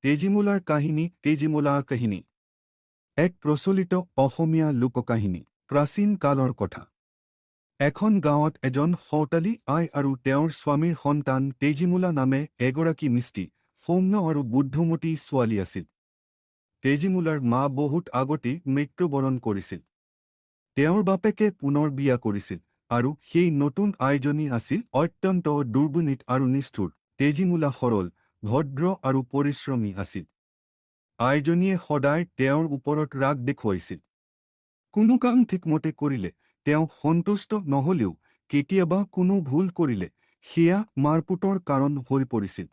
তেজীমলাৰ কাহিনী তেজীমলাৰ কাহিনী এক প্ৰচলিত অসমীয়া লোককাহিনী প্ৰাচীন কালৰ কথা। এখন গাঁৱত এজন সৌতালী আই আৰু তেওঁৰ স্বামীৰ সন্তান তেজীমলা নামে এগৰাকী মিষ্টি, সৌম্য আৰু বুদ্ধিমতী ছোৱালী আছিল। তেজীমলাৰ মা বহুত আগতেই মৃত্যুবৰণ কৰিছিল। তেওঁৰ বাপেকে পুনৰ বিয়া কৰিছিল আৰু সেই নতুন আইজনী আছিল অত্যন্ত দুৰ্গুণিত আৰু নিষ্ঠুৰ। তেজীমলা সৰল, ভদ্ৰ আৰু পৰিশ্ৰমী আছিল। আইজনীয়ে সদায় তেওঁৰ ওপৰত ৰাগ দেখুৱাইছিল। কোনো কাম ঠিকমতে কৰিলে তেওঁ সন্তুষ্ট নহলেও কেতিয়াবা কোনো ভুল কৰিলে সেয়া মাৰপুতৰ কাৰণ হৈ পৰিছিল।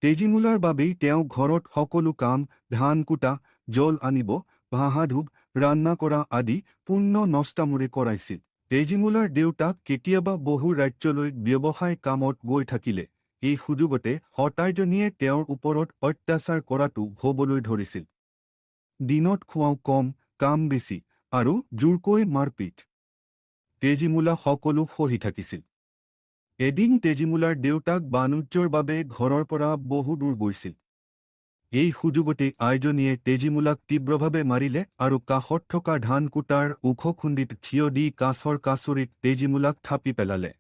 তেজীমলাৰ বাবেই তেওঁ ঘৰত সকলো কাম, ধান কুটা, জল আনিব, ভাহা ধুব, ৰান্না কৰা আদি পূৰ্ণ নষ্টামোৰে কৰাইছিল। তেজীমলাৰ দেউতাক কেতিয়াবা বহু ৰাজ্যলৈ ব্যৱসায় কামত গৈ থাকিলে এই সুযোগতে সতাইজনীয়ে তেওঁৰ ওপৰত অত্যাচাৰ কৰাটো হ'বলৈ ধৰিছিল। দিনত খোৱাও কম, কাম বেছি আৰু জোৰকৈ মাৰপিট। তেজীমলা সকলো সহি থাকিছিল। এদিন তেজীমলাৰ দেউতাক বাণিজ্যৰ বাবে ঘৰৰ পৰা বহু দূৰ গৈছিল। এই সুযোগতে আইজনীয়ে তেজীমলাক তীব্ৰভাৱে মাৰিলে আৰু কাষত থকা ধান কুটাৰ ওখ খুন্দিত থিয় দি কাছৰ কাছৰিত তেজীমলাক থাপি পেলালে।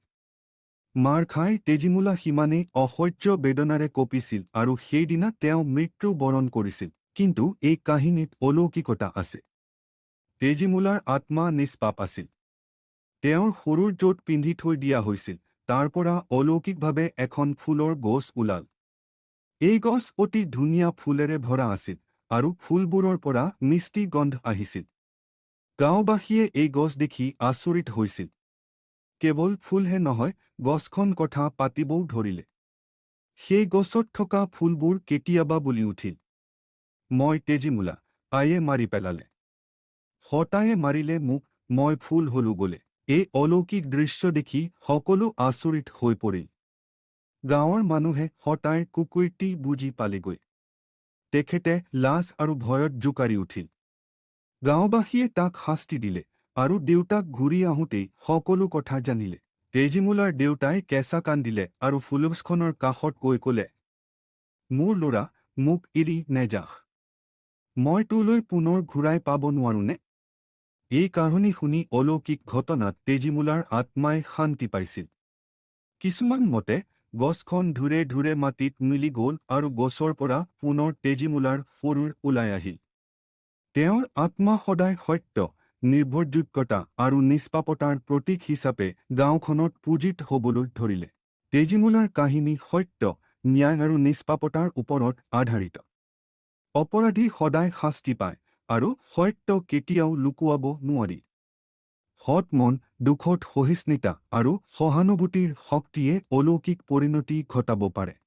মাৰ খাই তেজীমলা সিমানেই অসহ্য বেদনাৰে কঁপিছিল আৰু সেইদিনা তেওঁ মৃত্যু বৰণ কৰিছিল। কিন্তু এই কাহিনীত অলৌকিকতা আছে। তেজীমলাৰ আত্মা নিষ্পাপ আছিল। তেওঁৰ সৰুৰ য'ত পিন্ধি থৈ দিয়া হৈছিল তাৰ পৰা অলৌকিকভাৱে এখন ফুলৰ গছ ওলাল। এই গছ অতি ধুনীয়া ফুলেৰে ভৰা আছিল আৰু ফুলবোৰৰ পৰা মিষ্টি গন্ধ আহিছিল। গাঁওবাসীয়ে এই গছ দেখি আচৰিত হৈছিল। কেৱল ফুলহে নহয়, গছখন কথা পাতিবও ধৰিলে। সেই গছত থকা ফুলবোৰ কেতিয়াবা বুলি উঠিল, মই তেজীমলা, আইয়ে মাৰি পেলালে। সতায়ে মাৰিলে মোক, মই ফুল হলো বোলে। এই অলৌকিক দৃশ্য দেখি সকলো আচৰিত হৈ পৰিল। গাঁৱৰ মানুহে সতাইৰ কুকীৰ্তি বুজি পালেগৈ। তেখেতে লাজ আৰু ভয়ত জোকাৰি উঠিল। গাঁওবাসীয়ে তাক শাস্তি দিলে আৰু দেউতাক ঘূৰি আহোঁতেই সকলো কথা জানিলে। তেজীমলাৰ দেউতাই কেঁচা কান্দিলে আৰু ফুলগছখনৰ কাষত গৈ ক'লে, মোৰ ল'ৰা, মোক এৰি নেযাহ। মই তোলৈ পুনৰ ঘূৰাই পাব নোৱাৰোনে? এই কাহিনী শুনি অলৌকিক ঘটনাত তেজীমলাৰ আত্মাই শান্তি পাইছিল। কিছুমান মতে গছখন ধূৰে ধূৰে মাটিত মিলি গ'ল আৰু গছৰ পৰা পুনৰ তেজীমলাৰ শৰীৰ ওলাই আহিল। তেওঁৰ আত্মা সদায় সত্য, নিৰ্ভৰযোগ্যতা আৰু নিষ্পাপতাৰ প্ৰতীক হিচাপে গাঁওখনত পূজিত হ'বলৈ ধৰিলে। তেজীমলাৰ কাহিনী সত্য, ন্যায় আৰু নিষ্পাপতাৰ ওপৰত আধাৰিত। অপৰাধী সদায় শাস্তি পায় আৰু সত্য কেতিয়াও লুকুৱাব নোৱাৰি। সৎ মন, দুখত সহিষ্ণুতা আৰু সহানুভূতিৰ শক্তিয়ে অলৌকিক পৰিণতি ঘটাব পাৰে।